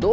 2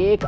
1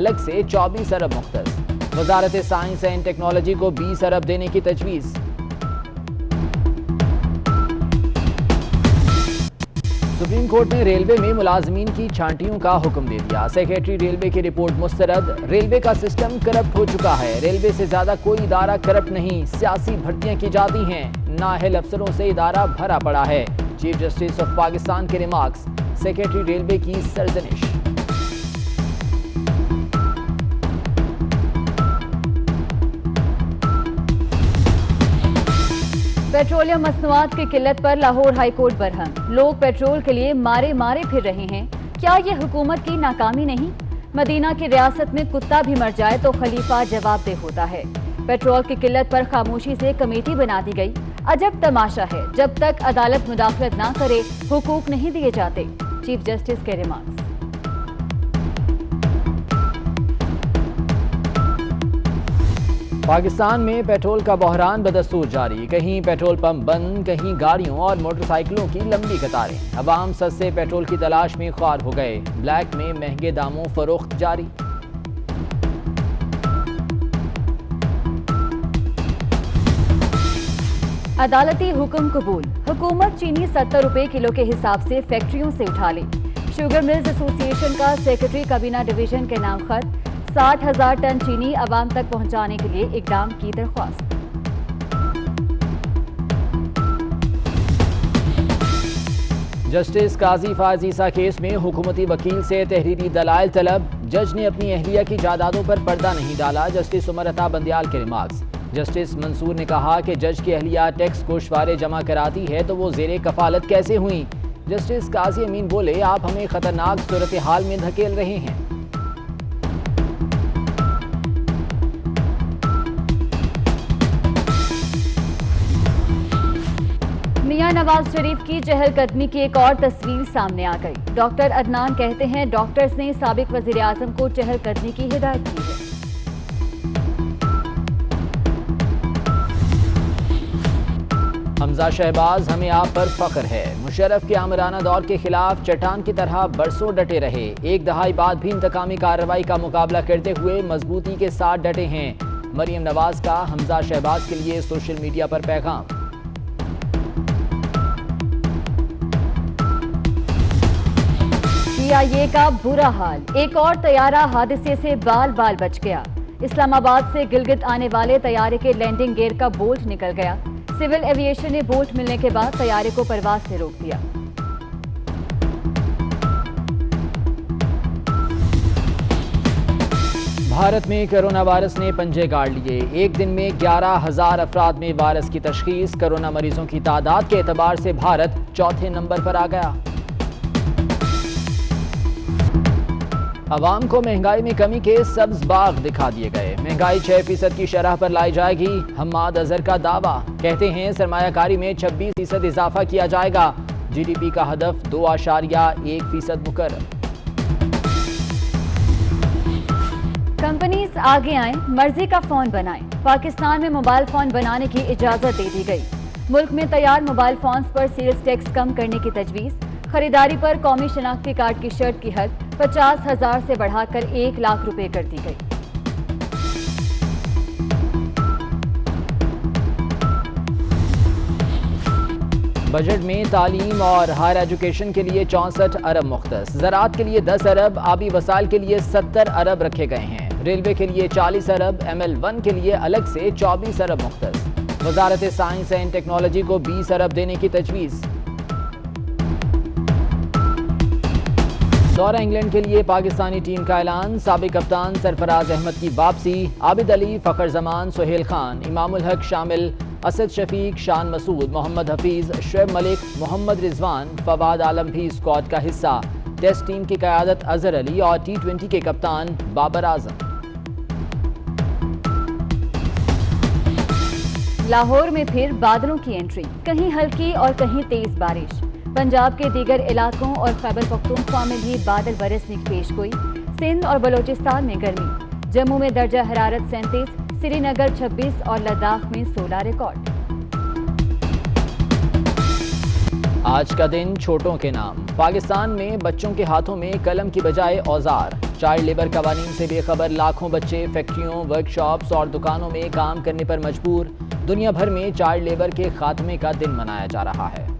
الگ سے 24 ارب مختص۔ وزارت سائنس اینڈ ٹیکنالوجی کو 20 ارب دینے کی تجویز۔ سپریم کورٹ نے ریلوے میں ملازمین کی چھانٹیوں کا حکم دے دیا۔ سیکریٹری ریلوے کی رپورٹ مسترد۔ ریلوے کا سسٹم کرپٹ ہو چکا ہے۔ ریلوے سے زیادہ کوئی ادارہ کرپٹ نہیں، سیاسی بھرتیاں کی جاتی ہیں، نااہل افسروں سے ادارہ بھرا پڑا ہے۔ چیف جسٹس آف پاکستان کے ریمارکس، سیکریٹری ریلوے کی سرزنش۔ پیٹرولیم مصنوعات کی قلت پر لاہور ہائی کورٹ برہم۔ لوگ پیٹرول کے لیے مارے پھر رہے ہیں، کیا یہ حکومت کی ناکامی نہیں؟ مدینہ کی ریاست میں کتا بھی مر جائے تو خلیفہ جواب دہ ہوتا ہے۔ پیٹرول کی قلت پر خاموشی سے کمیٹی بنا دی گئی۔ عجب تماشا ہے، جب تک عدالت مداخلت نہ کرے حقوق نہیں دیے جاتے۔ چیف جسٹس کے ریمارکس۔ پاکستان میں پیٹرول کا بحران بدستور جاری، کہیں پیٹرول پمپ بند، کہیں گاڑیوں اور موٹر سائیکلوں کی لمبی قطاریں۔ عوام سستے پیٹرول کی تلاش میں خوار ہو گئے، بلیک میں مہنگے داموں فروخت جاری۔ عدالتی حکم قبول، حکومت چینی 70 روپے کلو کے حساب سے فیکٹریوں سے اٹھا لے۔ شوگر ملز ایسوسی ایشن کا سیکرٹری کابینہ ڈویژن کے نام خط، 60,000 ٹن چینی عوام تک پہنچانے کے لیے اقدام کی درخواست۔ جسٹس قاضی فائز عیسیٰ کیس میں حکومتی وکیل سے تحریری دلائل طلب، جج نے اپنی اہلیہ کی جائیدادوں پر پردہ نہیں ڈالا۔ جسٹس عمر عطا بندیال کے ریمارکس۔ جسٹس منصور نے کہا کہ جج کی اہلیہ ٹیکس گوشوارے جمع کراتی ہے تو وہ زیر کفالت کیسے ہوئیں؟ جسٹس قاضی امین بولے، آپ ہمیں خطرناک صورتحال میں دھکیل رہے ہیں۔ میاں نواز شریف کی چہل قدمی کی ایک اور تصویر سامنے آ گئی۔ ڈاکٹر عدنان کہتے ہیں ڈاکٹرز نے سابق وزیر اعظم کو چہل قدمی کی ہدایت کی ہے۔ حمزہ شہباز، ہمیں آپ پر فخر ہے۔ مشرف کے آمرانہ دور کے خلاف چٹان کی طرح برسوں ڈٹے رہے، ایک دہائی بعد بھی انتقامی کارروائی کا مقابلہ کرتے ہوئے مضبوطی کے ساتھ ڈٹے ہیں۔ مریم نواز کا حمزہ شہباز کے لیے سوشل میڈیا پر پیغام۔ CIA کا برا حال، ایک اور طیارہ حادثے سے بال بچ گیا۔ اسلام آباد سے گلگت آنے والے طیارے کے لینڈنگ گیئر کا بولٹ نکل گیا۔ سول ایویشن نے بولٹ ملنے کے بعد طیارے کو پرواز سے روک دیا۔ بھارت میں کرونا وائرس نے پنجے گاڑ لیے، ایک دن میں 11,000 افراد میں وائرس کی تشخیص۔ کرونا مریضوں کی تعداد کے اعتبار سے بھارت چوتھے نمبر پر آ گیا۔ عوام کو مہنگائی میں کمی کے سبز باغ دکھا دیے گئے، مہنگائی 6% کی شرح پر لائی جائے گی۔ حماد اظہر کا دعویٰ، کہتے ہیں سرمایہ کاری میں 26% اضافہ کیا جائے گا۔ GDP کا ہدف 2.1% مقرر۔ کمپنیز آگے آئیں، مرضی کا فون بنائیں۔ پاکستان میں موبائل فون بنانے کی اجازت دے دی گئی۔ ملک میں تیار موبائل فونز پر سیلز ٹیکس کم کرنے کی تجویز۔ خریداری پر قومی شناختی کارڈ کی شرط کی حد 50,000 سے بڑھا کر 1 لاکھ روپے کر دی گئی۔ بجٹ میں تعلیم اور ہائر ایجوکیشن کے لیے 64 ارب مختص، زراعت کے لیے 10 ارب، آبی وسائل کے لیے 70 ارب رکھے گئے ہیں۔ ریلوے کے لیے 40 ارب، ML1 کے لیے الگ سے 24 ارب مختص۔ وزارت سائنس اینڈ ٹیکنالوجی کو 20 ارب دینے کی تجویز۔ دورہ انگلینڈ کے لیے پاکستانی ٹیم کا اعلان، سابق کپتان سرفراز احمد کی واپسی، عابد علی، فخر زمان، سہیل خان، امام الحق شامل، اسد شفیق، شان مسعود، محمد حفیظ، شعیب ملک، محمد رضوان، فواد عالم بھی اسکواڈ کا حصہ۔ ٹیسٹ ٹیم کی قیادت اظہر علی اور T20 کے کپتان بابر اعظم۔ لاہور میں پھر بادلوں کی انٹری، کہیں ہلکی اور کہیں تیز بارش۔ پنجاب کے دیگر علاقوں اور خیبر پختونخوا میں بھی بادل برسنے کی پیش گوئی۔ سندھ اور بلوچستان میں گرمی، جموں میں درجہ حرارت 37، سری نگر 26 اور لداخ میں 16 ریکارڈ۔ آج کا دن چھوٹوں کے نام۔ پاکستان میں بچوں کے ہاتھوں میں قلم کی بجائے اوزار۔ چائلڈ لیبر قوانین سے بے خبر لاکھوں بچے فیکٹریوں، ورک شاپس اور دکانوں میں کام کرنے پر مجبور۔ دنیا بھر میں چائلڈ لیبر کے خاتمے کا دن منایا جا رہا ہے۔